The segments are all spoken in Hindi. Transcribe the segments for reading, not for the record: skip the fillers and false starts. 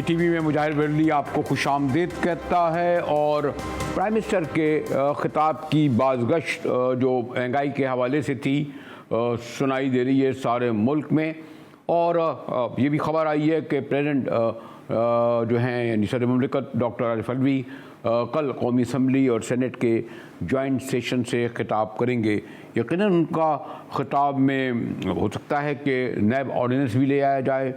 टीवी में मुजाहिर वरली आपको खुशामदीद कहता है। और प्राइम मिनिस्टर के खिताब की बाज़गश्त जो महंगाई के हवाले से थी सुनाई दे रही है सारे मुल्क में। और ये भी खबर आई है कि प्रेसिडेंट जो हैं यानी सदर मुमलिकत डॉक्टर आरिफ अलवी कल कौमी असम्बली और सेनेट के जॉइंट सेशन से खिताब करेंगे। यकीनन उनका खिताब में हो सकता है कि नैब ऑर्डिनेंस भी ले आया जाए,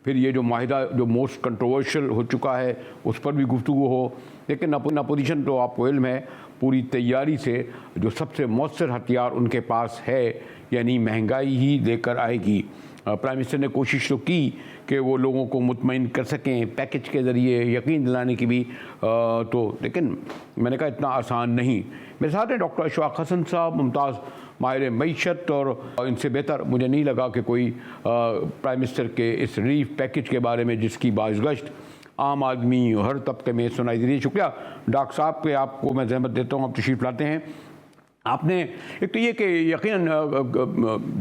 फिर ये जो माहिदा जो मोस्ट कंट्रोवर्शियल हो चुका है उस पर भी गुफ्तगू हो। लेकिन अपोजिशन तो आपको इल्म है पूरी तैयारी से जो सबसे मौसर हथियार उनके पास है यानी महंगाई ही लेकर आएगी। प्राइम मिनिस्टर ने कोशिश तो की कि वो लोगों को मुतमईन कर सकें पैकेज के ज़रिए यकीन दिलाने की भी लेकिन मैंने कहा इतना आसान नहीं। मेरे साथ हैं डॉक्टर अशफाक हसन साहब, मुमताज़ माहिर मईशत, और इनसे बेहतर मुझे नहीं लगा कि कोई प्राइम मिनिस्टर के इस रिलीफ पैकेज के बारे में जिसकी बाज़गश्त आम आदमी हर तबके में सुनाई दे रही है। शुक्रिया डॉक्टर साहब के, आपको मैं ज़हमत देता हूँ, आप तशरीफ़ लाते हैं। आपने एक तो ये कि यकीनन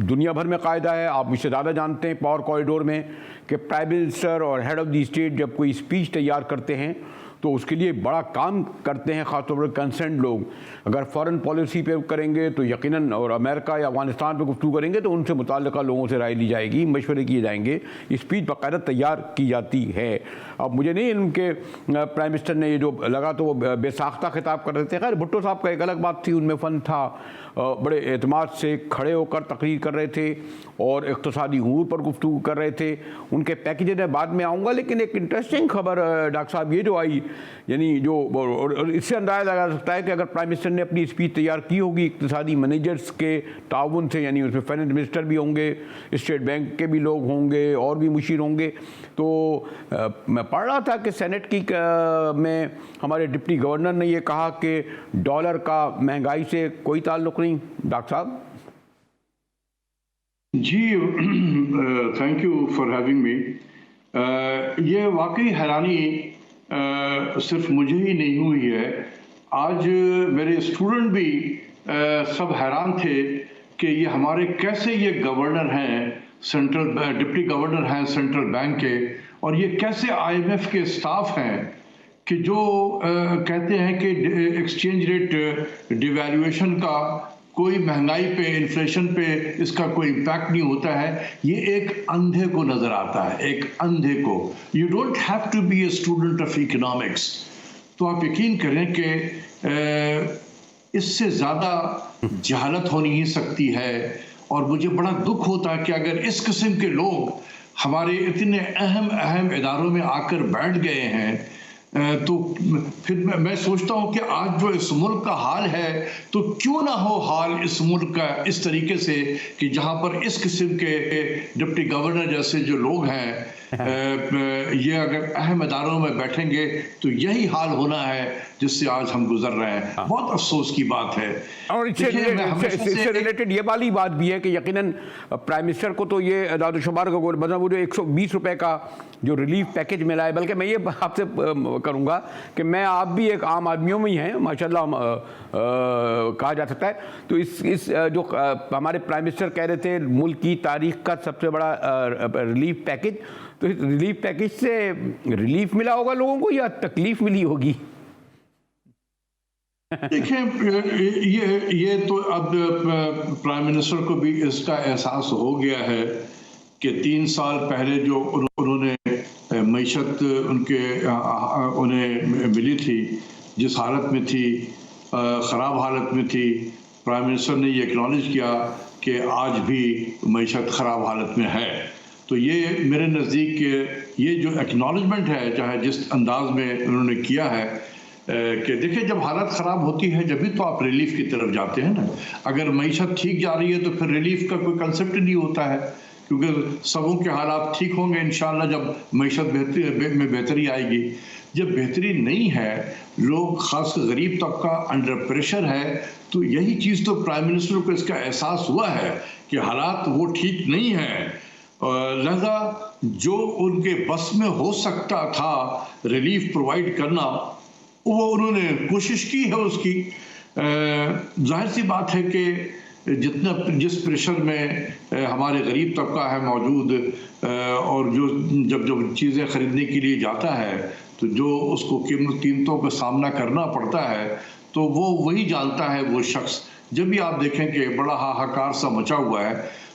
दुनिया भर में कायदा है, आप मुझसे ज़्यादा जानते हैं पावर कॉरिडोर में, कि प्राइम मिनिस्टर और हेड ऑफ़ द स्टेट जब कोई स्पीच तैयार करते हैं तो उसके लिए बड़ा काम करते हैं, ख़ासतौर पर कंसर्न लोग। अगर फॉरेन पॉलिसी पे करेंगे तो यकीनन, और अमेरिका या अफगानिस्तान पे गुफ्तगू करेंगे तो उनसे मुताल्लिक़ा लोगों से राय ली जाएगी, मशवरे किए जाएंगे, स्पीच बाकायदा तैयार की जाती है। अब मुझे नहीं उनके प्राइम मिनिस्टर ने ये जो लगा तो वो बेसाख्ता खिताब कर रहे थे। खैर भुट्टो साहब का एक अलग बात थी, उनमें फ़न था, बड़े एतमाद से खड़े होकर तकरीर कर रहे थे और इक़्तिसादी अमूर पर गुफ्तगू कर रहे थे। उनके पैकेज में बाद में आऊँगा, लेकिन एक इंटरेस्टिंग खबर डॉक्टर साहब ये जो आई, यानी जो और इससे अंदाज़ा लगा सकता है कि अगर प्राइम मिनिस्टर ने अपनी स्पीच तैयार की होगी इक़्तिसादी मैनेजर्स के ताउन से, यानी उसमें फाइनेंस मिनिस्टर भी होंगे, स्टेट बैंक के भी लोग होंगे और भी मुशीर होंगे, तो मैं पढ़ रहा था कि सेनेट की में हमारे डिप्टी गवर्नर ने ये कहा कि डॉलर का महंगाई से कोई ताल्लुक़ नहीं। डॉक्टर साहब जी, thank you for having me. ये वाकई हैरानी सिर्फ मुझे ही नहीं हुई है, आज मेरे स्टूडेंट भी सब हैरान थे कि ये हमारे कैसे ये गवर्नर हैं, सेंट्रल डिप्टी गवर्नर हैं सेंट्रल बैंक के, और ये कैसे आईएमएफ के स्टाफ हैं कि जो कहते हैं कि एक्सचेंज रेट डिवैल्यूएशन का कोई महंगाई पे, इन्फ्लेशन पे इसका कोई इम्पैक्ट नहीं होता है। ये एक अंधे को नजर आता है, एक अंधे को। You don't have to be a student of economics, तो आप यकीन करें कि इससे ज़्यादा जहालत हो नहीं सकती है। और मुझे बड़ा दुख होता है कि अगर इस किस्म के लोग हमारे इतने अहम इदारों में आकर बैठ गए हैं, तो फिर मैं सोचता हूं कि आज जो इस मुल्क का हाल है, तो क्यों ना हो हाल इस मुल्क का इस तरीके से कि जहां पर इस किस्म के डिप्टी गवर्नर जैसे जो लोग हैं ये अगर अहम इदारों में बैठेंगे तो यही हाल होना है जिससे आज हम गुजर रहे हैं। बहुत अफसोस की बात है। और इससे रिलेटेड ये वाली बात भी है कि यकीनन प्राइम मिनिस्टर को तो ये दादुशुमार का गोल बना, वो जो 120 रुपए का जो रिलीफ पैकेज मिला है, बल्कि मैं ये आपसे करूंगा कि मैं आप भी एक आम आदमियों में ही हैं माशाल्लाह, कहा जा सकता है। तो इस जो हमारे प्राइम मिनिस्टर कह रहे थे मुल्क की तारीख का सबसे बड़ा रिलीफ पैकेज, तो इस रिलीफ पैकेज से रिलीफ मिला होगा लोगों को या तकलीफ मिली होगी? देखिए ये तो अब प्राइम मिनिस्टर को भी इसका एहसास हो गया है कि 3 साल पहले जो उन्होंने मईशत उन्हें मिली थी, जिस हालत में थी, ख़राब हालत में थी, प्राइम मिनिस्टर ने ये एक्नॉलेज किया कि आज भी मईशत ख़राब हालत में है। तो ये मेरे नज़दीक ये जो एक्नॉलेजमेंट है, चाहे जिस अंदाज में उन्होंने किया है, कि देखिए जब हालत ख़राब होती है जब भी तो आप रिलीफ की तरफ जाते हैं ना। अगर मईशत ठीक जा रही है तो फिर रिलीफ का कोई कंसेप्ट नहीं होता है, क्योंकि सबों के हालात ठीक होंगे इंशाल्लाह जब मईशत में बेहतरी आएगी। जब बेहतरी नहीं है, लोग ख़ासकर गरीब तबका अंडर प्रेशर है, तो यही चीज़ तो प्राइम मिनिस्टर को इसका एहसास हुआ है कि हालात वो ठीक नहीं है। लिहाजा जो उनके बस में हो सकता था रिलीफ प्रोवाइड करना, वो उन्होंने कोशिश की है उसकी। जाहिर सी बात है कि जिस प्रेशर में हमारे गरीब तबका है मौजूद, और जो जब चीज़ें खरीदने के लिए जाता है तो जो उसको कीमतों का सामना करना पड़ता है, तो वो वही जानता है वो शख्स। जब भी आप देखें कि बड़ा हाहाकार सा मचा हुआ है,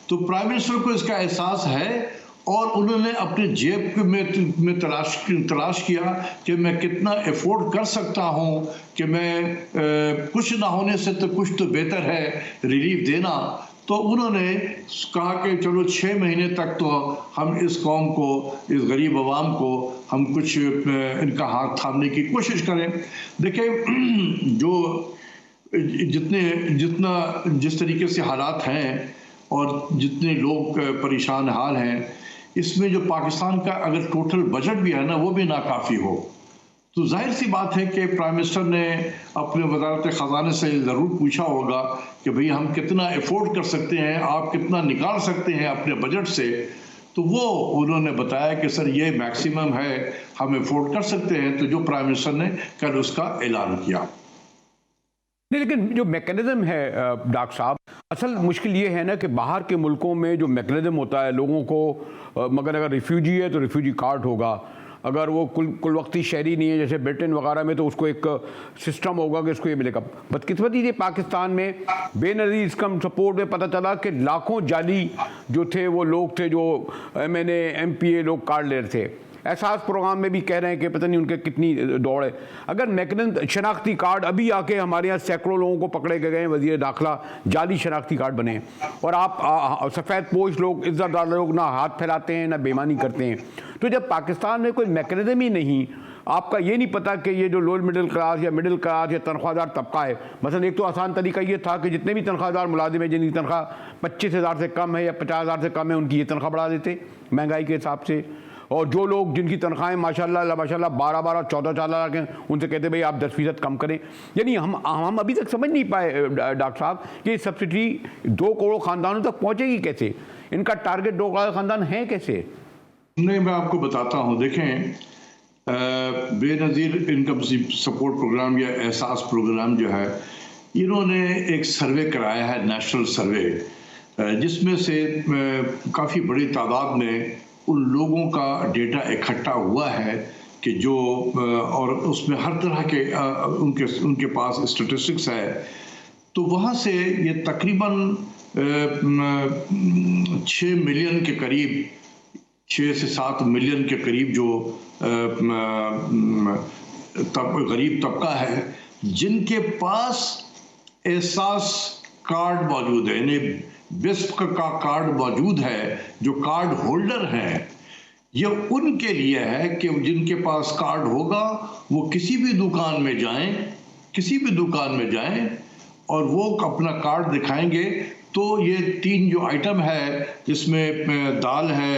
तो प्राइम मिनिस्टर को इसका एहसास है और उन्होंने अपने जेब में तलाश किया कि मैं कितना अफोर्ड कर सकता हूं, कि मैं कुछ ना होने से तो कुछ तो बेहतर है रिलीफ देना। तो उन्होंने कहा कि चलो 6 महीने तक तो हम इस कौम को, इस गरीब आवाम को हम कुछ इनका हाथ थामने की कोशिश करें। देखिए, जिस तरीके से हालात हैं और जितने लोग परेशान हाल हैं, इसमें जो पाकिस्तान का अगर टोटल बजट भी है ना, वो भी नाकाफ़ी हो, तो जाहिर सी बात है कि प्राइम मिनिस्टर ने अपने वजारत ख़जाने से ज़रूर पूछा होगा कि भाई हम कितना अफोर्ड कर सकते हैं, आप कितना निकाल सकते हैं अपने बजट से। तो वो उन्होंने बताया कि सर ये मैक्सिमम है, हम अफोर्ड कर सकते हैं। तो जो प्राइम मिनिस्टर ने कल उसका ऐलान किया। नहीं, लेकिन जो मैकेनिज्म है डॉक्टर साहब, असल मुश्किल ये है ना कि बाहर के मुल्कों में जो मैकेनिज्म होता है लोगों को, मगर अगर रिफ्यूजी है तो रिफ्यूजी कार्ड होगा, अगर वो कुल वक्ती शहरी नहीं है जैसे ब्रिटेन वगैरह में तो उसको एक सिस्टम होगा कि इसको ये मिलेगा। बदकिस्मती ये पाकिस्तान में बेनज़ीर इसकम सपोर्ट में पता चला कि लाखों जाली जो थे वो लोग थे जो MNA MPA लोग कार्ड ले रहे थे। एहसास प्रोग्राम में भी कह रहे हैं कि पता नहीं उनके कितनी दौड़ है। अगर मैकेनिज्म शनाख्ती कार्ड अभी आके हमारे यहाँ सैकड़ों लोगों को पकड़े गए वज़ीर दाखिला, जाली शनाख्ती कार्ड बने, और आप सफ़ेद पोश लोग, इज़्ज़तदार लोग ना हाथ फैलाते हैं ना बेईमानी करते हैं। तो जब पाकिस्तान में कोई मैकेनिज्म ही नहीं, आपका ये नहीं पता कि ये जो लोअर मिडिल क्लास या मिडिल क्लास या तनख्वाहदार तबका है, मसलन एक तो आसान तरीका ये था कि जितने भी तनख्वाहदार मुलाजिम हैं जिनकी तनख्वाह 25,000 से कम है या 50,000 से कम है, उनकी ये तनख्वाह बढ़ा देते महंगाई के हिसाब से। और जो लोग जिनकी तनख्वाहें माशाल्लाह 12-12, 14 लाख हैं, उनसे कहते भाई आप 10% कम करें। यानी हम अभी तक समझ नहीं पाए डॉक्टर साहब कि सब्सिडी 2 करोड़ ख़ानदानों तक पहुँचेगी कैसे, इनका टारगेट 2 करोड़ ख़ानदान है कैसे? नहीं, मैं आपको बताता हूँ। देखें, बेनज़ीर इनकम सपोर्ट प्रोग्राम या एहसास प्रोग्राम जो है, इन्होंने एक सर्वे कराया है, नेशनल सर्वे, जिसमें से काफ़ी बड़ी तादाद में उन लोगों का डेटा इकट्ठा हुआ है कि जो, और उसमें हर तरह के उनके पास स्टेटिस्टिक्स है। तो वहाँ से ये तकरीबन 6 मिलियन के करीब, 6 से 7 मिलियन के करीब जो गरीब तबका है जिनके पास एहसास कार्ड मौजूद है, यानी बिस्प का कार्ड मौजूद है, जो कार्ड होल्डर हैं, ये उनके लिए है कि जिनके पास कार्ड होगा वो किसी भी दुकान में जाएं और वो अपना कार्ड दिखाएंगे। तो ये 3 जो आइटम है, जिसमें दाल है,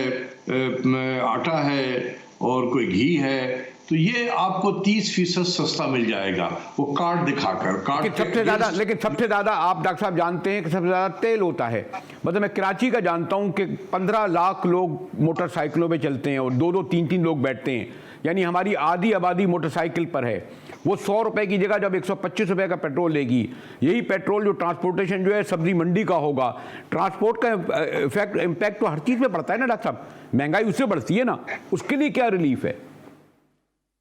आटा है और कोई घी है, तो ये आपको 30% सस्ता मिल जाएगा वो कार्ड दिखाकर। लेकिन सबसे ज़्यादा आप डॉक्टर साहब जानते हैं कि सबसे ज़्यादा तेल होता है। मतलब मैं कराची का जानता हूँ कि 15 लाख लोग मोटरसाइकिलों पे चलते हैं और 2-2, 3-3 लोग बैठते हैं, यानी हमारी आधी आबादी मोटरसाइकिल पर है। वो 100 रुपये की जगह जब 125 रुपये का पेट्रोल लेगी, यही पेट्रोल जो ट्रांसपोर्टेशन जो है सब्जी मंडी का होगा, ट्रांसपोर्ट का इम्पैक्ट तो हर चीज़ में पड़ता है ना डॉक्टर साहब, महंगाई उससे बढ़ती है ना, उसके लिए क्या रिलीफ है?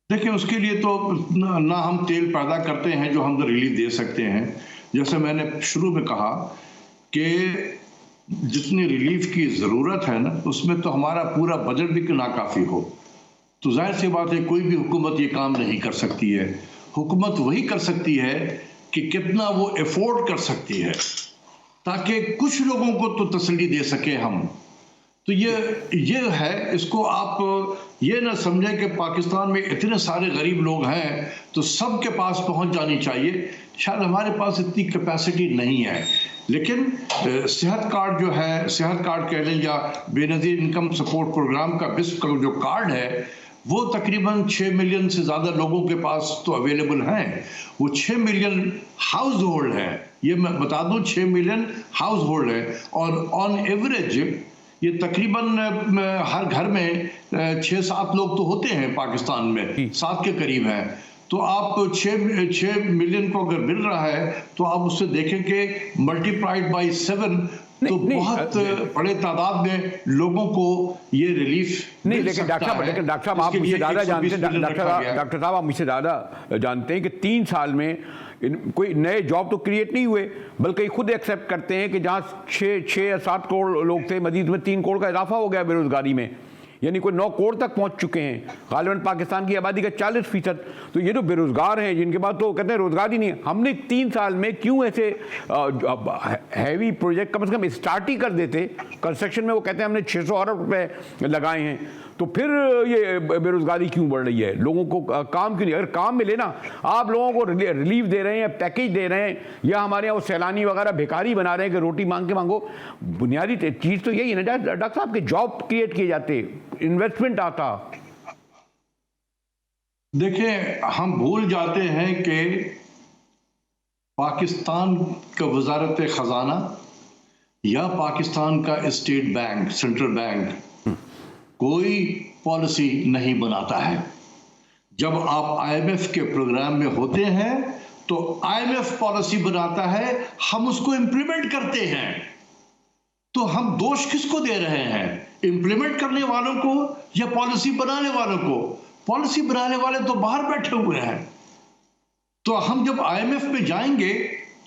देखिए, उसके लिए तो ना हम तेल पैदा करते हैं जो हम रिलीफ दे सकते हैं। जैसे मैंने शुरू में कहा कि जितनी रिलीफ की ज़रूरत है ना, उसमें तो हमारा पूरा बजट भी नाकाफ़ी हो। तो जाहिर सी बात है कोई भी हुकूमत ये काम नहीं कर सकती है। हुकूमत वही कर सकती है कि कितना वो अफोर्ड कर सकती है, ताकि कुछ लोगों को तो तसल्ली दे सके हम। तो ये है, इसको आप ये ना समझें कि पाकिस्तान में इतने सारे गरीब लोग हैं तो सबके पास पहुंच जानी चाहिए। शायद हमारे पास इतनी कैपेसिटी नहीं है, लेकिन सेहत कार्ड जो है, सेहत कार्ड कह लें या बेनज़ीर इनकम सपोर्ट प्रोग्राम का बिस्प का जो कार्ड है, वो तकरीबन 6 मिलियन से ज़्यादा लोगों के पास तो अवेलेबल हैं। वो 6 मिलियन हाउस होल्ड है, ये मैं बता दूं, 6 मिलियन हाउस होल्ड है, और ऑन एवरेज ये तकरीबन हर घर में 6-7 लोग तो होते हैं पाकिस्तान में, 7 के करीब हैं। तो आप 6 मिलियन को अगर मिल रहा है तो आप उससे देखें कि मल्टीप्लाइड बाई 7 तो बहुत बड़े तादाद में लोगों को ये रिलीफ नहीं। लेकिन डॉक्टर साहब आप मुझसे ज़्यादा जानते हैं, डॉक्टर साहब आप मुझसे ज़्यादा जानते हैं कि 3 साल में कोई नए जॉब तो क्रिएट नहीं हुए, बल्कि खुद एक्सेप्ट करते हैं कि जहाँ 6 या 7 करोड़ लोग थे, मजीद में 3 करोड़ का इजाफा हो गया बेरोजगारी में, यानी कोई 9 करोड़ तक पहुंच चुके हैं, गालिबन पाकिस्तान की आबादी का 40%। तो ये जो बेरोजगार हैं जिनके पास तो कहते हैं रोजगार ही नहीं है, हमने 3 साल में क्यों ऐसे हैवी प्रोजेक्ट कम से कम स्टार्ट ही कर देते। कंस्ट्रक्शन में वो कहते हैं हमने 600 अरब रुपए लगाए हैं, तो फिर ये बेरोजगारी क्यों बढ़ रही है, लोगों को काम क्यों नहीं। अगर काम मिले ना, आप लोगों को रिलीफ दे रहे हैं, पैकेज दे रहे हैं, या हमारे यहाँ वो सैलानी वगैरह भिखारी बना रहे हैं कि रोटी मांग के मांगो। बुनियादी चीज़ तो यही है ना डॉक्टर साहब के जॉब क्रिएट किए जाते, इन्वेस्टमेंट आता। देखिए, हम भूल जाते हैं कि पाकिस्तान का वजारत खजाना या पाकिस्तान का स्टेट बैंक, सेंट्रल बैंक कोई पॉलिसी नहीं बनाता है। जब आप आईएमएफ के प्रोग्राम में होते हैं तो आईएमएफ पॉलिसी बनाता है, हम उसको इंप्लीमेंट करते हैं। तो हम दोष किसको दे रहे हैं, इंप्लीमेंट करने वालों को या पॉलिसी बनाने वालों को? पॉलिसी बनाने वाले तो बाहर बैठे हुए हैं। तो हम जब आईएमएफ में जाएंगे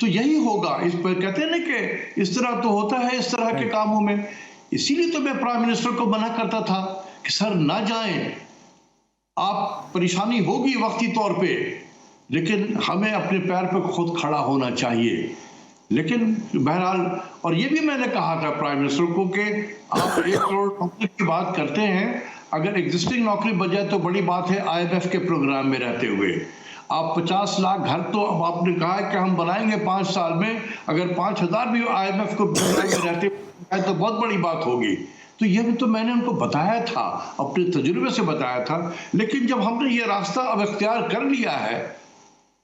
तो यही होगा। इस पर कहते हैं ना कि इस तरह तो होता है इस तरह के कामों में। इसीलिए तो मैं प्राइम मिनिस्टर को मना करता था कि सर ना जाएं, आप परेशानी होगी वक्ती तौर पे, लेकिन हमें अपने पैर पर खुद खड़ा होना चाहिए। लेकिन बहरहाल, और ये भी मैंने कहा था प्राइम मिनिस्टर को कि आप 1 करोड़ नौकरी की बात करते हैं, अगर एग्जिस्टिंग नौकरी बच जाए तो बड़ी बात है। आईएमएफ के प्रोग्राम में रहते हुए आप 50 लाख घर तो अब आपने कहा है कि हम बनाएंगे 5 साल में, अगर 5,000 भी आईएमएफ के प्रोग्राम में रहते हैं तो बहुत बड़ी बात होगी। तो ये भी तो मैंने उनको बताया था, अपने तजुर्बे से बताया था। लेकिन जब हमने ये रास्ता अब इख्तियार कर लिया है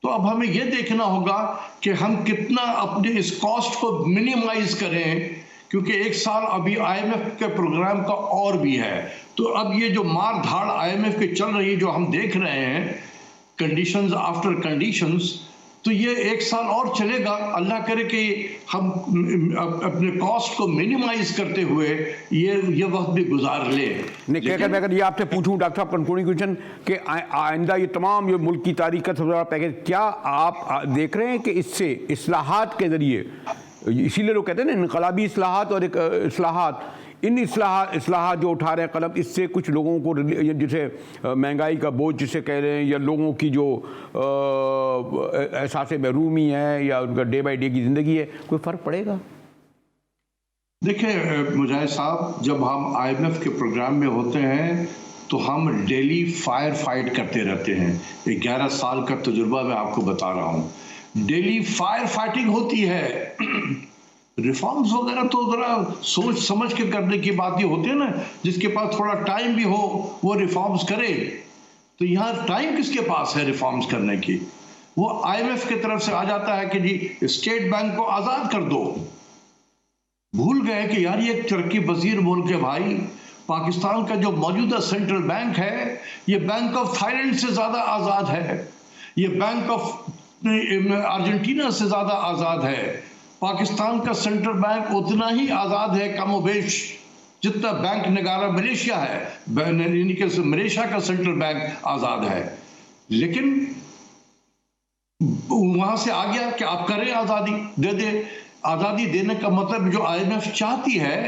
तो अब हमें यह देखना होगा कि हम कितना अपने इस कॉस्ट को मिनिमाइज करें, क्योंकि 1 साल अभी आईएमएफ के प्रोग्राम का और भी है। तो अब ये जो मार धाड़ आईएमएफ की चल रही है, जो हम देख रहे हैं, कंडीशंस आफ्टर कंडीशंस, तो ये 1 साल और चलेगा। अल्लाह करे कि हम अपने कॉस्ट को मिनिमाइज करते हुए ये वक्त भी गुजार ले। लेकिन मैं अगर ये आपसे पूछूं डॉक्टर साहब, कंक्लूडिंग क्वेश्चन, कि आइंदा ये तमाम ये मुल्क की तारीख का सबसे बड़ा पैकेज, क्या आप देख रहे हैं कि इससे इस्लाहात के जरिए, इसीलिए लोग कहते हैं ना इनकलाबी इस्लाहात और एक इस्लाहात, इन इस्लाहात जो उठा रहे हैं कलम, इससे कुछ लोगों को जिसे महंगाई का बोझ जिसे कह रहे हैं, या लोगों की जो एहसास महरूमी है या उनका डे बाई डे की ज़िंदगी है, कोई फ़र्क पड़ेगा? देखिए मुजाहिद साहब, जब हम आईएमएफ के प्रोग्राम में होते हैं तो हम डेली फायर फाइट करते रहते हैं। 11 साल का तजुर्बा मैं आपको बता रहा हूँ, डेली फायर फाइटिंग होती है। रिफॉर्म्स वगैरह तो जरा सोच समझ के करने की बात ही होती है ना, जिसके पास थोड़ा टाइम भी हो वो रिफॉर्म्स करे। तो यहाँ टाइम किसके पास है रिफॉर्म्स करने की? वो आईएमएफ की तरफ से आ जाता है कि जी स्टेट बैंक को आजाद कर दो। भूल गए कि यार ये तरक्की पजीर मुल्क है भाई। पाकिस्तान का जो मौजूदा सेंट्रल बैंक है, ये बैंक ऑफ थाईलैंड से ज्यादा आजाद है, ये बैंक ऑफ अर्जेंटीना से ज्यादा आजाद है। पाकिस्तान का सेंट्रल बैंक उतना ही आजाद है कमोबेश जितना बैंक नगारा मलेशिया है, यानी कि मलेशिया का सेंट्रल बैंक आजाद है। लेकिन वहां से आ गया कि आप करें आजादी दे दे। आजादी देने का मतलब जो आईएमएफ चाहती है,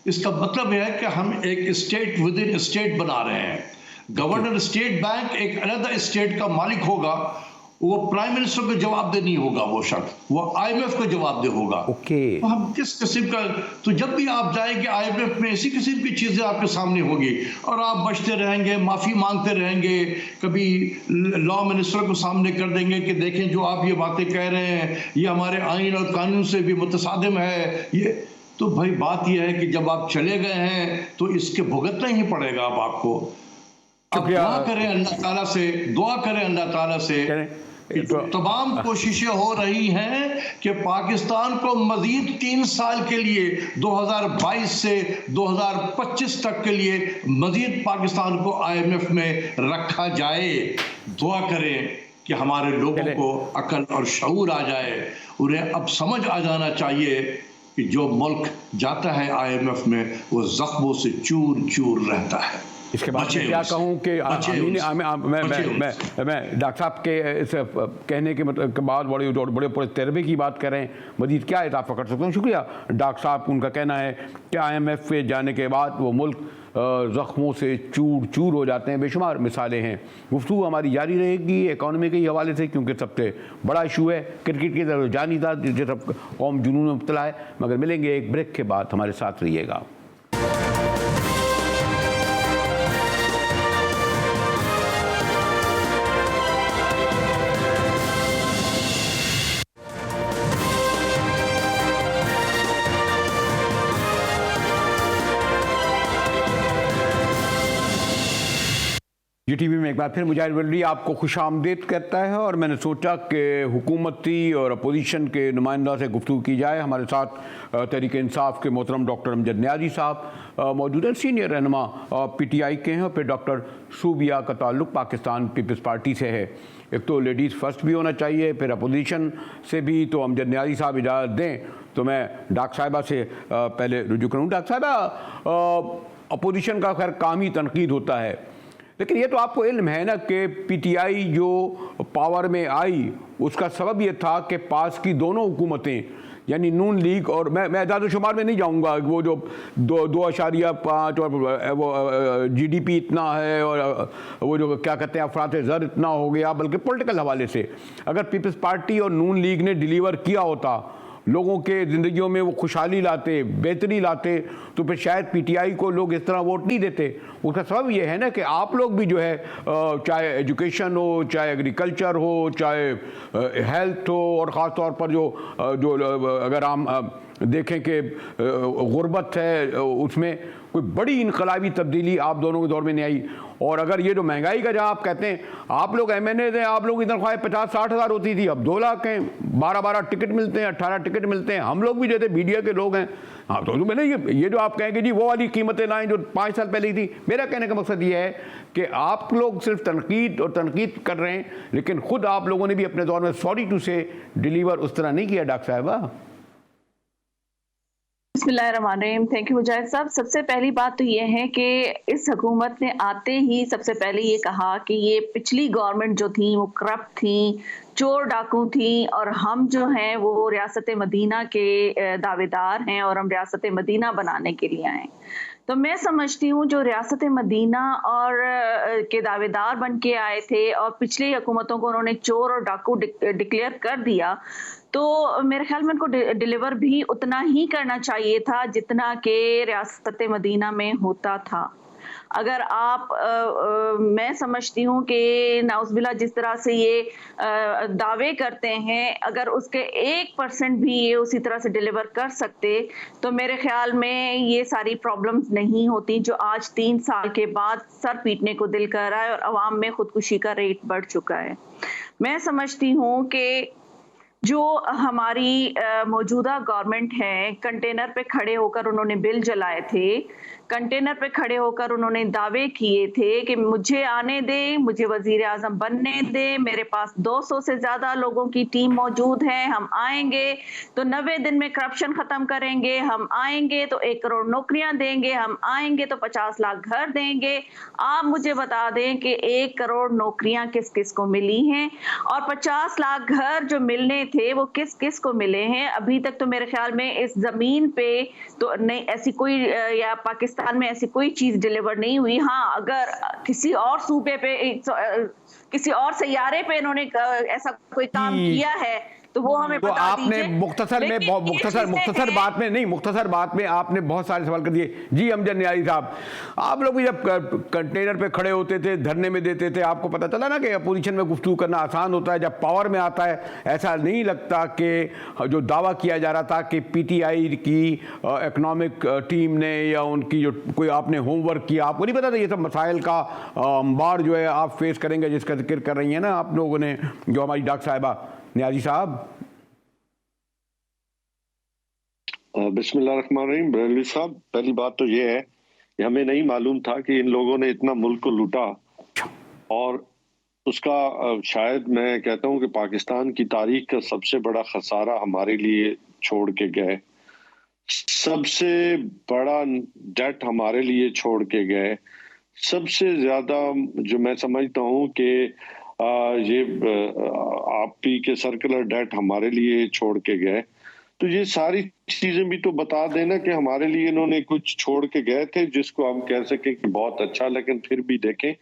इसका मतलब है कि हम एक स्टेट विद इन स्टेट बना रहे हैं। गवर्नर स्टेट बैंक एक अलग स्टेट का मालिक होगा, वो प्राइम मिनिस्टर को जवाबदेह नहीं होगा, वो शख्स वो आईएमएफ को जवाबदेह होगा। तो हम किस किस्म का, तो जब भी आप जाएंगे आईएमएफ में इसी किस्म की चीजें आपके सामने होगी और आप बचते रहेंगे, माफी मांगते रहेंगे, कभी लॉ मिनिस्टर को सामने कर देंगे कि देखें जो आप ये बातें कह रहे हैं ये हमारे आइन और कानून से भी मुतसादिम है। ये तो भाई बात यह है कि जब आप चले गए हैं तो इसके भुगतना ही पड़ेगा अब आपको। अब दुआ करें अल्लाह ताला से, दुआ करें अल्लाह ताला से, तमाम कोशिशें हो रही हैं कि पाकिस्तान को मजीद 3 साल के लिए 2022 से 2025 तक के लिए मजीद पाकिस्तान को आईएमएफ में रखा जाए। दुआ करें कि हमारे लोगों को अकल और शऊर आ जाए। उन्हें अब समझ आ जाना चाहिए कि जो मुल्क जाता है IMF में वो जख्मों से चूर चूर रहता है। इसके बाद मैं क्या कहूँ कि मैं डॉक्टर साहब के इस कहने के बाद बड़े तजर्बे की बात कर रहे हैं, मजीद क्या इजाफा कर सकता हूँ। शुक्रिया डॉक्टर साहब। उनका कहना है कि IMF पे जाने के बाद वो मुल्क ज़ख्मों से चूर चूर हो जाते हैं। बेशुमार मिसालें हैं। गुफ्तगू हमारी जारी रहेगी इकॉनमी के हवाले से, क्योंकि सबसे बड़ा इशू है। क्रिकेट की तरफ जा नहीं था, जिस सब कौम जुनून में मुब्तला है। मगर मिलेंगे एक ब्रेक के बाद, हमारे साथ रहिएगा। GTV में एक बार फिर मुजाहिर वल्ली आपको खुशामदीद कहता है। और मैंने सोचा कि हुकूमती और अपोजिशन के नुमाइंदा से गुफ्तगू की जाए। हमारे साथ तहरीक इंसाफ के मोहतरम डॉक्टर अमजद न्याजी साहब मौजूद हैं, सीनियर रहनुमा PTI के हैं। और फिर डॉक्टर सूबिया का ताल्लुक़ पाकिस्तान पीपल्स पार्टी से है। एक तो लेडीज़ फर्स्ट भी होना चाहिए, फिर अपोजिशन से भी। तो अमजद न्याजी साहब इजाज़त दें तो मैं डॉक्टर साहिबा से पहले रुजू करूँ। डॉक्टर साहिबा, अपोजिशन का खैर काम ही तनकीद होता है, लेकिन ये तो आपको इल्म है ना कि PTI जो पावर में आई उसका सबब ये था कि पास की दोनों हुकूमतें, यानी नून लीग और मैं ज़्यादा शुमार में नहीं जाऊंगा, वो जो 2.5 और वो GDP इतना है और वो जो क्या कहते हैं अफरात ज़र इतना हो गया, बल्कि पॉलिटिकल हवाले से अगर पीपल्स पार्टी और नून लीग ने डिलीवर किया होता, लोगों के ज़िंदगियों में वो खुशहाली लाते, बेहतरी लाते, तो फिर शायद PTI को लोग इस तरह वोट नहीं देते। उसका सबब ये है ना कि आप लोग भी जो है, चाहे एजुकेशन हो, चाहे एग्रीकल्चर हो, चाहे हेल्थ हो, और ख़ास तौर पर जो अगर हम देखें कि गुर्बत है, उसमें कोई बड़ी इनकलाबी तब्दीली आप दोनों के दौर में नहीं आई। और अगर ये जो महंगाई का जहाँ आप कहते हैं, आप लोग MNA थे, आप लोग की तनख्वाहें 50-60 हज़ार होती थी, अब 2 लाख हैं, 12-12 टिकट मिलते हैं, 18 टिकट मिलते हैं। हम लोग भी जैसे मीडिया के लोग हैं। हाँ, तो मैंने ये जो आप कहेंगे जी वो वाली कीमतें लाएं जो 5 साल पहले थी, मेरा कहने का मकसद ये है कि आप लोग सिर्फ तनकीद कर रहे हैं, लेकिन खुद आप लोगों ने भी अपने दौर में सॉरी टू से डिलीवर उस तरह नहीं किया। डॉक्टर साहिबा, बिस्मिल्लाहिर्रहमानिर्रहीम। थैंक यू मुजाहिद साहब। सबसे पहली बात तो ये है कि इस हुकूमत ने आते ही सबसे पहले ये कहा कि ये पिछली गवर्नमेंट जो थी वो करप्ट थी, चोर डाकू थी, और हम जो हैं वो रियासत मदीना के दावेदार हैं और हम रियासत मदीना बनाने के लिए आए। तो मैं समझती हूँ जो रियासत मदीना और के दावेदार बन के आए थे और पिछली हुकूमतों को उन्होंने चोर और डाकू डिक्लेयर कर दिया, तो मेरे ख्याल में उनको डिलीवर भी उतना ही करना चाहिए था जितना कि रियासत मदीना में होता था। अगर आप मैं समझती हूँ कि नाउज़बिल्लाह जिस तरह से ये दावे करते हैं, अगर उसके 1% भी ये उसी तरह से डिलीवर कर सकते तो मेरे ख्याल में ये सारी प्रॉब्लम्स नहीं होती जो आज 3 साल के बाद सर पीटने को दिल कर रहा है और अवाम में खुदकुशी का रेट बढ़ चुका है। मैं समझती हूँ कि जो हमारी मौजूदा गवर्नमेंट है, कंटेनर पे खड़े होकर उन्होंने बिल जलाए थे, कंटेनर पे खड़े होकर उन्होंने दावे किए थे कि मुझे आने दे, मुझे वजीर आजम बनने दे, मेरे पास 200 से ज्यादा लोगों की टीम मौजूद है, हम आएंगे तो 90 दिन में करप्शन खत्म करेंगे, हम आएंगे तो 1 करोड़ नौकरियां देंगे, हम आएंगे तो 50 लाख घर देंगे। आप मुझे बता दें कि 1 करोड़ नौकरियां किस किस को मिली हैं और 50 लाख घर जो मिलने थे वो किस किस को मिले हैं? अभी तक तो मेरे ख्याल में इस जमीन पे तो नहीं ऐसी कोई या पाकिस्तान में ऐसी कोई चीज डिलीवर नहीं हुई। हाँ, अगर किसी और सूबे पे किसी और सैयारे पे इन्होंने ऐसा कोई काम किया है तो वो हमें तो बता आपने दीजिए। मुख्तसर बात में आपने बहुत सारे सवाल कर दिए। जी अमजद न्याजी साहब, आप लोग भी जब कंटेनर पे खड़े होते थे, धरने में देते थे, आपको पता चला ना कि अपोजिशन में गुफ्तगू करना आसान होता है, जब पावर में आता है ऐसा नहीं लगता कि जो दावा किया जा रहा था कि PTI की इकनॉमिक टीम ने या उनकी जो कोई आपने होमवर्क किया, आपको नहीं पता था ये सब मसाइल का अंबार जो है आप फेस करेंगे, जिसका जिक्र कर रही हैं ना आप लोगों ने, जो हमारी डॉक्टर साहिबा। न्याजी साहब, बिस्मिल्लाहिर्रहमानिर्रहीम। बरेलवी साहब, पहली बात तो ये है कि हमें नहीं मालूम था कि इन लोगों ने इतना मुल्क को लूटा और उसका शायद मैं कहता हूं कि पाकिस्तान की तारीख का सबसे बड़ा खसारा हमारे लिए छोड़ के गए, सबसे बड़ा डेट हमारे लिए छोड़ के गए, सबसे ज्यादा जो मैं समझता हूं कि ये आप पी के सर्कुलर डेट हमारे लिए छोड़ के गए। तो ये सारी चीजें भी तो बता देना कि हमारे लिए इन्होंने कुछ छोड़ के गए थे जिसको हम कह सके कि बहुत अच्छा, लेकिन फिर भी देखें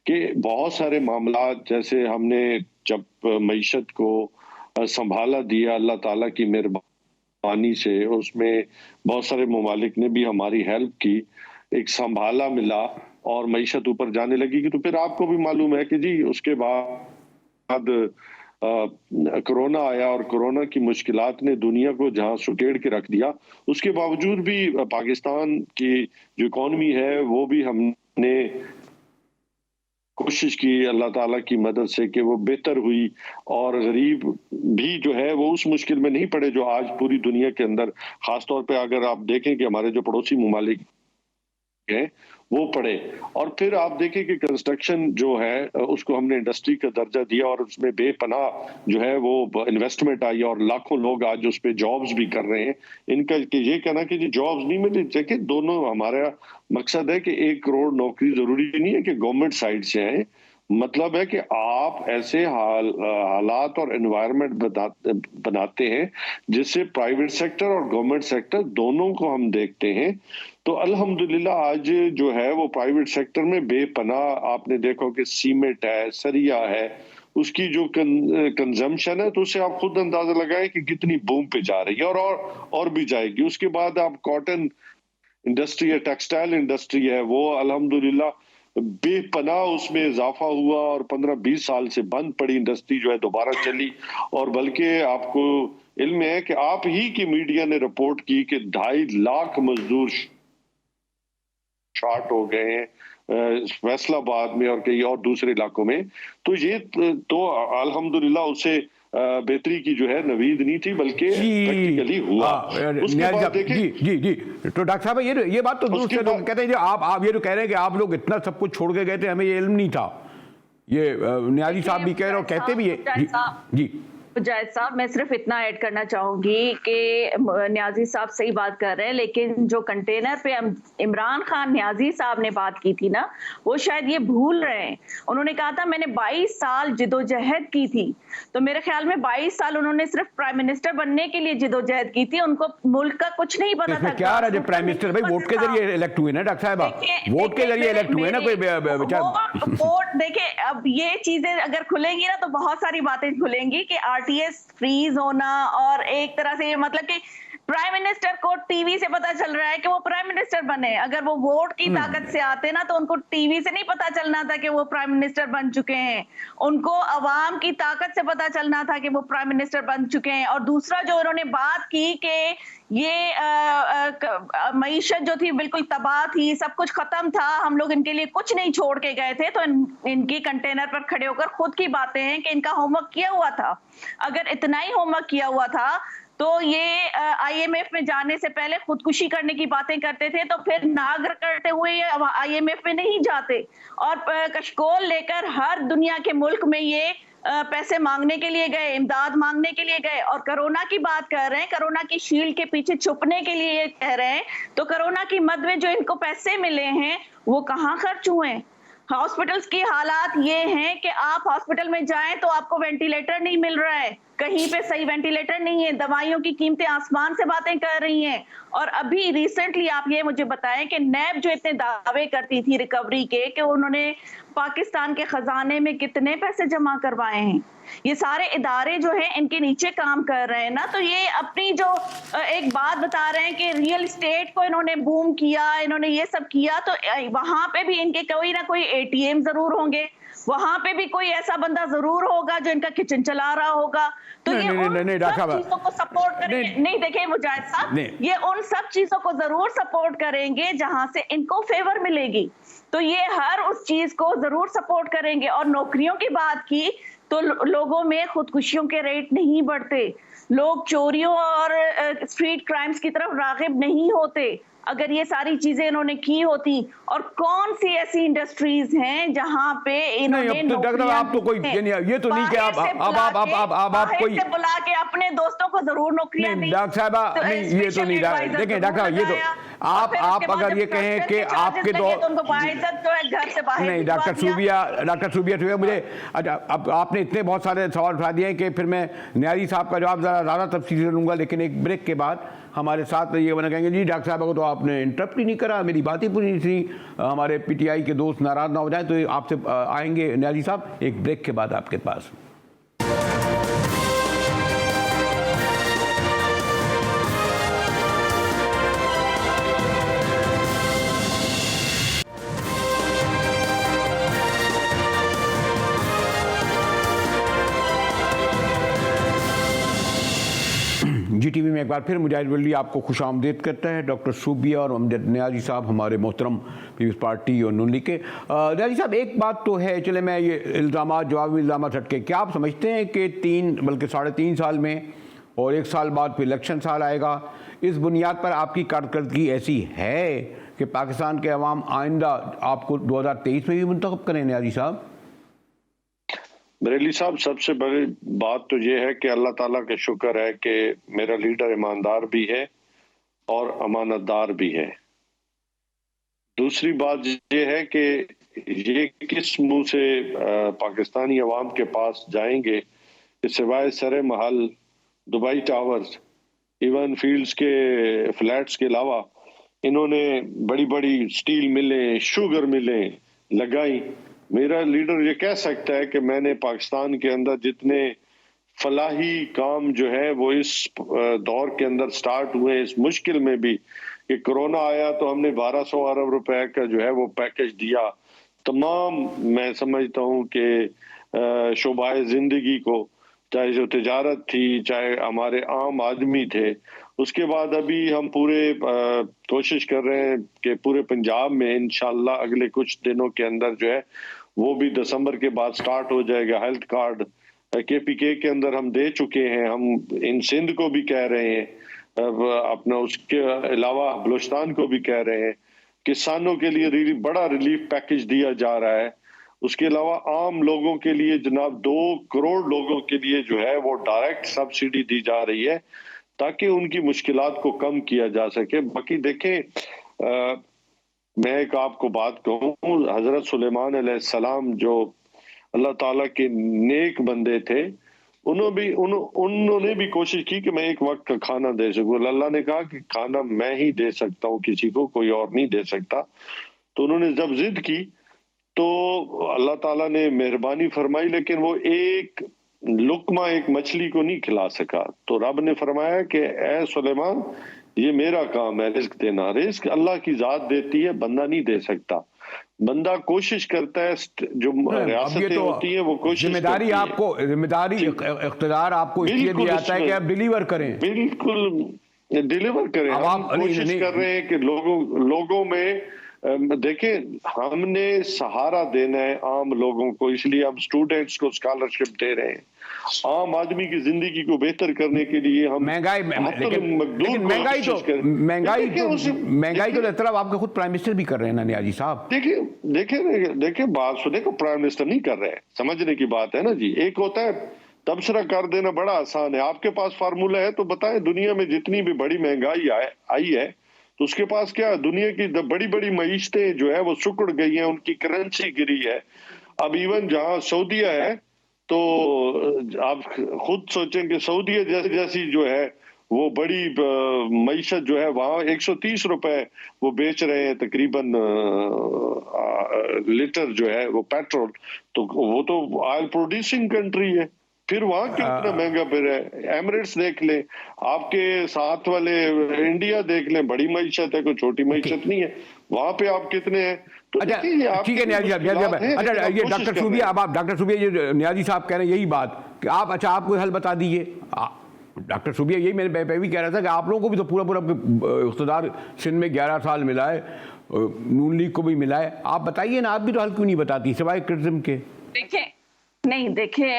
कि बहुत सारे मामला, जैसे हमने जब मईशत को संभाला दिया अल्लाह ताला की मेहरबानी से, उसमें बहुत सारे ममालिक ने भी हमारी हेल्प की, एक संभाला मिला और मईशत ऊपर जाने लगी कि तो फिर आपको भी मालूम है कि जी उसके बाद कोरोना आया और कोरोना की मुश्किलात ने दुनिया को जहां सुकेड़ के रख दिया। उसके बावजूद भी पाकिस्तान की जो इकॉनमी है वो भी हमने कोशिश की अल्लाह ताला की मदद से कि वो बेहतर हुई, और गरीब भी जो है वो उस मुश्किल में नहीं पड़े जो आज पूरी दुनिया के अंदर, खासतौर पे अगर आप देखें कि हमारे जो पड़ोसी ममालिक हैं वो पड़े। और फिर आप देखें कि कंस्ट्रक्शन जो है उसको हमने इंडस्ट्री का दर्जा दिया और उसमें बेपनाह जो है वो इन्वेस्टमेंट आई और लाखों लोग आज उस पे जॉब्स भी कर रहे हैं। इनका कि ये कहना कि जी जॉब्स नहीं मिले, देखिए दोनों हमारा मकसद है कि 1 करोड़ नौकरी जरूरी नहीं है कि गवर्नमेंट साइड से आए, मतलब है कि आप ऐसे हालात और एनवायरनमेंट बनाते हैं जिससे प्राइवेट सेक्टर और गवर्नमेंट सेक्टर दोनों को हम देखते हैं। तो अल्हम्दुलिल्लाह आज जो है वो प्राइवेट सेक्टर में बेपनाह, आपने देखो कि सीमेंट है, सरिया है, उसकी जो कंजम्पशन है, तो उससे आप खुद अंदाजा लगाएं कि कितनी बूम पे जा रही है और भी जाएगी। उसके बाद आप कॉटन इंडस्ट्री है, टेक्सटाइल इंडस्ट्री है, वो अल्हम्दुलिल्लाह बेपनाह उसमें इजाफा हुआ और 15-20 साल से बंद पड़ी इंडस्ट्री जो है दोबारा चली। और बल्कि आपको इल्म है कि आप ही की मीडिया ने रिपोर्ट की कि 2.5 लाख मजदूर शॉर्ट हो गए हैं फैसलाबाद में और कई और दूसरे इलाकों में। तो ये तो अल्हम्दुलिल्लाह उसे बेहतरी की जो है नवीद नहीं थी, बल्कि प्रैक्टिकली हुआ। उसके बाद देखिए जी तो डॉक्टर साहब ये बात तो दूसरे लोग कहते हैं, आप ये जो कह रहे हैं कि आप लोग इतना सब कुछ छोड़ के गए थे, हमें ये इल्म नहीं था, ये नियाजी साहब भी कह रहे हो, कहते भी है जी। जायद साहब, मैं सिर्फ इतना ऐड करना चाहूंगी कि नियाजी साहब सही बात कर रहे हैं, लेकिन जो कंटेनर पे इमरान खान नियाजी साहब ने बात की थी ना, वो शायद ये भूल रहे हैं। उन्होंने कहा था मैंने 22 साल जिदोजहद की थी, तो मेरे ख्याल में 22 साल उन्होंने सिर्फ प्राइम मिनिस्टर बनने के लिए जिदोजहद की थी, उनको मुल्क का कुछ नहीं पता था। क्या रहा, प्राइम मिनिस्टर भाई वोट के जरिए इलेक्ट हुए ना डॉक्टर साहब, वोट के जरिए इलेक्ट हुए ना, कोई वोट देखे। अब ये चीजें अगर खुलेंगी ना तो बहुत सारी बातें खुलेंगी कि आरटीएस फ्रीज होना, और एक तरह से मतलब कि प्राइम मिनिस्टर को टीवी से पता चल रहा है कि वो प्राइम मिनिस्टर बने। अगर वो वोट की ताकत से आते ना तो उनको टीवी से नहीं पता चलना था कि वो प्राइम मिनिस्टर बन चुके हैं, उनको अवाम की ताकत से पता चलना था कि वो प्राइम मिनिस्टर बन चुके हैं। और दूसरा जो उन्होंने बात की कि ये मईशत जो थी बिल्कुल तबाह थी, सब कुछ खत्म था, हम लोग इनके लिए कुछ नहीं छोड़ के गए थे, तो इनकी कंटेनर पर खड़े होकर खुद की बातें हैं कि इनका होमवर्क किया हुआ था। अगर इतना ही होमवर्क किया हुआ था तो ये आईएमएफ में जाने से पहले खुदकुशी करने की बातें करते थे, तो फिर नागर करते हुए आईएमएफ में नहीं जाते और कशकोल लेकर हर दुनिया के मुल्क में ये पैसे मांगने के लिए गए, इमदाद मांगने के लिए गए। और कोरोना की बात कर रहे हैं, कोरोना की शील्ड के पीछे छुपने के लिए ये कह रहे हैं, तो कोरोना की मद में जो इनको पैसे मिले हैं वो कहाँ खर्च हुए? हॉस्पिटल्स की हालात ये हैं कि आप हॉस्पिटल में जाएं तो आपको वेंटिलेटर नहीं मिल रहा है, कहीं पे सही वेंटिलेटर नहीं है, दवाइयों की कीमतें आसमान से बातें कर रही हैं। और अभी रिसेंटली आप ये मुझे बताएं कि नैब जो इतने दावे करती थी रिकवरी के, कि उन्होंने पाकिस्तान के खजाने में कितने पैसे जमा करवाए हैं। ये सारे इदारे जो हैं इनके नीचे काम कर रहे हैं ना, तो ये अपनी जो एक बात बता रहे हैं कि रियल एस्टेट को इन्होंने बूम किया, इन्होंने ये सब किया, तो वहां पे भी इनके कोई ना कोई एटीएम जरूर होंगे, वहां पे भी कोई ऐसा बंदा जरूर होगा जो इनका किचन चला रहा होगा। तो ये उन सब चीजों को सपोर्ट करेंगे। नहीं देखिए मुजाहिद साहब, ये उन सब चीजों को जरूर सपोर्ट करेंगे जहां से इनको फेवर मिलेगी, तो ये हर उस चीज को जरूर सपोर्ट करेंगे। और नौकरियों की बात की तो लोगों में खुदकुशियों के रेट नहीं बढ़ते, लोग चोरियों और स्ट्रीट क्राइम्स की तरफ रागिब नहीं होते। अगर ये सारी चीजें इन्होंने की होती, और कौन सी ऐसी इंडस्ट्रीज हैं जहां पे इन्होंने नहीं, अब तो डॉक्टर आप तो कोई ये तो नहीं कि आप कोई बुला के अपने दोस्तों को जरूर नौकरियां दी। डॉक्टर साहब नहीं, ये तो नहीं। देखिए डॉक्टर साहब, ये तो आप अगर ये कहें कि आपके दो घर से बाहर नहीं, डॉक्टर सूबिया मुझे अच्छा, अब आपने इतने बहुत सारे सवाल उठा दिए कि फिर मैं न्यारी साहब का जवाब ज़्यादा तफसील से लूँगा, लेकिन एक ब्रेक के बाद हमारे साथ ये बना कहेंगे जी डॉक्टर साहब को तो आपने इंटरप्ट ही नहीं करा, मेरी बात ही पूरी नहीं थी, हमारे पीटीआई के दोस्त नाराज ना हो जाए। तो आपसे आएंगे न्यारी साहब एक ब्रेक के बाद आपके पास। GTV में एक बार फिर मुजाहिद वली आपको खुशामदीद करता है। डॉक्टर सूबिया और अमजद न्याजी साहब हमारे मोहतरम पीपल्स पार्टी और नून लीग के। न्याजी साहब एक बात तो है, चले मैं ये इल्ज़ामात जवाबी इल्ज़ामात हटके, क्या आप समझते हैं कि 3 बल्कि 3.5 साल में और 1 साल बाद फिर इलेक्शन साल आएगा, इस बुनियाद पर आपकी कारकर्दगी ऐसी है कि पाकिस्तान के अवाम आइंदा आपको 2023 में भी मुंतखब करें? न्याजी साहब बरेली साहब, सबसे बड़ी बात तो ये है कि अल्लाह ताला का शुक्र है कि मेरा लीडर ईमानदार भी है और अमानतदार भी है। दूसरी बात ये है कि ये किस मुंह से पाकिस्तानी अवाम के पास जाएंगे कि सिवाय सरे महल, दुबई टावर्स, इवन फील्ड्स के फ्लैट्स के अलावा इन्होंने बड़ी बड़ी स्टील मिलें, शुगर मिलें लगाई। मेरा लीडर ये कह सकता है कि मैंने पाकिस्तान के अंदर जितने फलाही काम जो है वो इस दौर के अंदर स्टार्ट हुए, इस मुश्किल में भी कि कोरोना आया तो हमने 1200 अरब रुपए का जो है वो पैकेज दिया तमाम, मैं समझता हूँ कि शोबाए जिंदगी को, चाहे जो तिजारत थी, चाहे हमारे आम आदमी थे। उसके बाद अभी हम पूरे कोशिश कर रहे हैं कि पूरे पंजाब में इंशाल्लाह अगले कुछ दिनों के अंदर जो है वो भी दिसंबर के बाद स्टार्ट हो जाएगा। हेल्थ कार्ड KPK के अंदर हम दे चुके हैं, हम इन सिंध को भी कह रहे हैं, अपना उसके अलावा बलूचिस्तान को भी कह रहे हैं। किसानों के लिए बड़ा रिलीफ पैकेज दिया जा रहा है। उसके अलावा आम लोगों के लिए जनाब 2 करोड़ लोगों के लिए जो है वो डायरेक्ट सब्सिडी दी जा रही है ताकि उनकी मुश्किलात को कम किया जा सके। बाकी देखें, मैं एक आपको बात कहूँ, हजरत सुलेमान अलैहिस्सलाम जो अल्लाह ताला के नेक बंदे थे, उन्होंने भी कोशिश की कि मैं एक वक्त का खाना दे सकूं। अल्लाह ने कहा कि खाना मैं ही दे सकता हूँ, किसी को कोई और नहीं दे सकता। तो उन्होंने जब जिद की तो अल्लाह ताला ने मेहरबानी फरमाई, लेकिन वो एक लुकमा एक मछली को नहीं खिला सका। तो रब ने फरमाया कि ए सुलेमान, ये मेरा काम है रिस्क देना। रिस्क अल्लाह की जात देती है, बंदा नहीं दे सकता। बंदा कोशिश करता है, जो रियासतें तो होती है वो कोशिश, जिम्मेदारी आपको, जिम्मेदारी इख्तियार आपको इसलिए दिया जाता है कि आप डिलीवर करें। बिल्कुल डिलीवर करें। हम कोशिश कर रहे हैं कि लोगों में देखें, हमने सहारा देना है आम लोगों को, इसलिए हम स्टूडेंट्स को स्कॉलरशिप दे रहे हैं। आम आदमी की जिंदगी को बेहतर करने के लिए हम महंगाई तो तरफ आपके खुद प्राइम मिनिस्टर भी कर रहे हैं ना न्याजी साहब। देखिए बात सुने को प्राइम मिनिस्टर नहीं कर रहे हैं, समझने की बात है ना जी। एक होता है तबसरा कर देना, बड़ा आसान है। आपके पास फार्मूला है तो बताएं, दुनिया में जितनी भी बड़ी महंगाई आई है तो उसके पास क्या, दुनिया की बड़ी बड़ी मईशतें जो है वो सुकड़ गई हैं, उनकी करेंसी गिरी है। अब इवन जहां सऊदीया है तो आप खुद सोचें कि सऊदीया जैसी जो है वो बड़ी मईशत जो है वहां 130 रुपए वो बेच रहे हैं तकरीबन लीटर जो है वो पेट्रोल। तो वो तो ऑयल प्रोड्यूसिंग कंट्री है, फिर वहां कितना महंगा फिर है। एमिरेट्स देख लें, आपके साथ वाले इंडिया देख लें, बड़ी मईशत है, कोई छोटी मईशत नहीं है। वहां पे आप कितने हैं? तो अच्छा ठीक है न्याजी साहब, अच्छा ये डॉक्टर सूबिया, अब आप डॉक्टर सूबिया, ये न्याजी साहब कह रहे हैं यही बात कि आप, अच्छा आप कोई हल बता दीजिए। डॉक्टर सूबिया यही मैं भी कह रहा था कि आप लोगों को भी तो पूरा इख्तियार सिंध में 11 साल मिला है, नून लीग को भी मिला है, आप बताइए ना, आप भी तो हल क्यों नहीं बताती सिवाय क्रिटिज्म के? नहीं, देखिए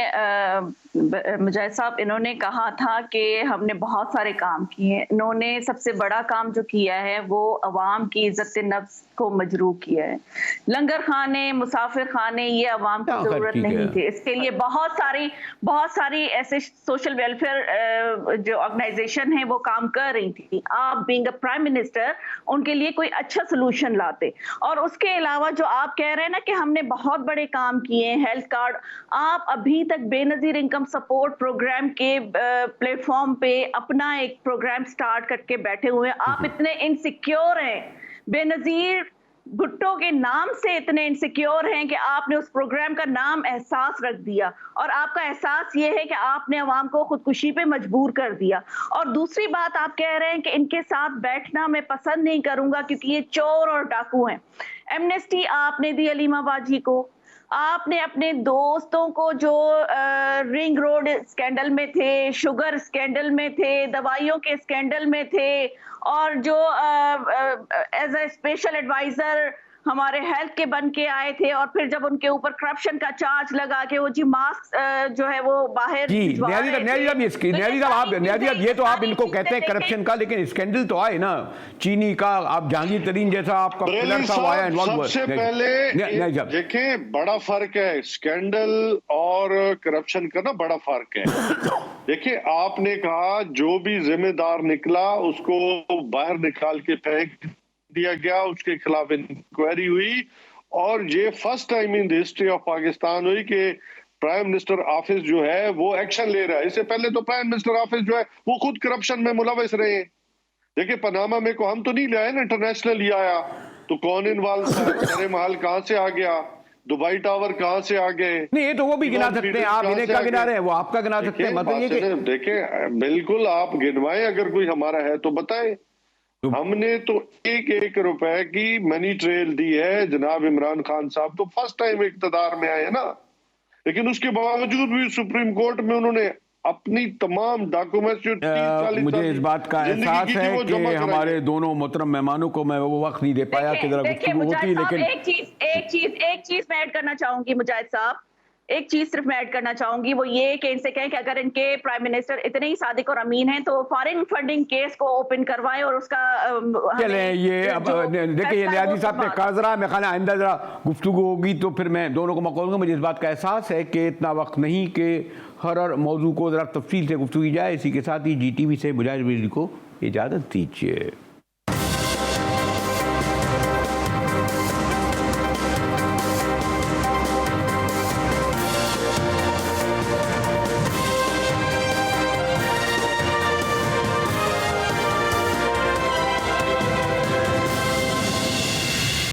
मुजाहिद साहब, इन्होंने कहा था कि हमने बहुत सारे काम किए। इन्होंने सबसे बड़ा काम जो किया है वो अवाम की इज्जत नफ्स को मजरूह किया है। लंगर खाने, मुसाफिर खाने, ये अवाम की जरूरत नहीं थी। इसके लिए बहुत सारी ऐसे सोशल वेलफेयर जो ऑर्गेनाइजेशन है वो काम कर रही थी। आप बीइंग अ प्राइम मिनिस्टर उनके लिए कोई अच्छा सोल्यूशन लाते। और उसके अलावा जो आप कह रहे हैं ना कि हमने बहुत बड़े काम किए, हेल्थ कार्ड, आप अभी तक बेनजीर इनकम सपोर्ट प्रोग्राम के प्लेटफॉर्म पे अपना एक प्रोग्राम स्टार्ट करके बैठे हुए हैं। आप इतने इनसिक्योर हैं, बेनजीर भुट्टो के नाम से इतने इनसिक्योर हैं कि आपने उस प्रोग्राम का नाम एहसास रख दिया, और आपका एहसास ये है कि आपने अवाम को खुदकुशी पे मजबूर कर दिया। और दूसरी बात, आप कह रहे हैं कि इनके साथ बैठना मैं पसंद नहीं करूंगा क्योंकि ये चोर और डाकू हैं। एमनेस्टी आपने दी अलीमा बाजी को, आपने अपने दोस्तों को जो रिंग रोड स्कैंडल में थे, शुगर स्कैंडल में थे, दवाइयों के स्कैंडल में थे, और जो एज ए स्पेशल एडवाइजर हमारे हेल्थ के बन के आए थे, और फिर जब उनके ऊपर करप्शन का चार्ज लगा के वो जी मास्क जो है वो बाहर जी न्याजी साहब ये तो आप इनको कहते हैं करप्शन का, लेकिन स्कैंडल तो आए ना, चीनी का, आप जहांगीर तरीन जैसा आपका पिलर था वो आया इन्वॉल्व हुआ। सबसे पहले देखें, बड़ा फर्क है स्कैंडल और करप्शन का ना, बड़ा फर्क है। देखिए, आपने कहा जो भी जिम्मेदार निकला उसको बाहर निकाल के फेंक दिया गया, उसके खिलाफ इंक्वायरी हुई, और ये first time in the history of Pakistan हुई कि प्राइम मिनिस्टर ऑफिस जो है वो एक्शन ले रहा है। इससे पहले तो प्राइम मिनिस्टर ऑफिस जो है वो खुद करप्शन में मुलविस रहे हैं। देखिए, पनामा में को हम तो नहीं लाए ना, इंटरनेशनल आया, तो कौन इन्वॉल्व था? अरे महल कहां से आ गया, दुबई टावर कहां से आ गए? नहीं, ये तो वो भी गिना सकते हैं, आप इन्हें का गिना रहे हैं, वो आपका गिना सकते हैं। मतलब ये कि देखें, बिल्कुल आप गिनवाएं, अगर कोई हमारा है तो बताएं। हमने तो एक रुपए की मनी ट्रेल दी है। जनाब इमरान खान साहब तो फर्स्ट टाइम इक्तदार में आए ना, लेकिन उसके बावजूद भी सुप्रीम कोर्ट में उन्होंने अपनी तमाम डॉक्यूमेंट्स जो 30-40 मुझे इस बात का एहसास है कि हमारे दोनों मोहतरम मेहमानों को मैं वो वक्त नहीं दे पाया कि जरा गुफ्तगू होती, लेकिन एक चीज मैं ऐड करना चाहूंगी मुजाहिद साहब, एक चीज सिर्फ मैं ऐड करना चाहूंगी, वो ये कि इनसे कहें कि अगर इनके प्राइम मिनिस्टर इतने ही सादिक और अमीन हैं तो फॉरेन फंडिंग केस को ओपन करवाएं और उसका चले ये अब देखिए न्याजी साहब ने कहा, जरा मैं खाना आइंदा जरा गुफ्तगू होगी तो फिर मैं दोनों को मौका दूंगा। मुझे इस बात का एहसास है कि इतना वक्त नहीं कि हर मौजू को जरा तफसील से गुफ्तगू की जाए। इसी के साथ ही GTV से मुजाहिद को इजाज़त दीजिए।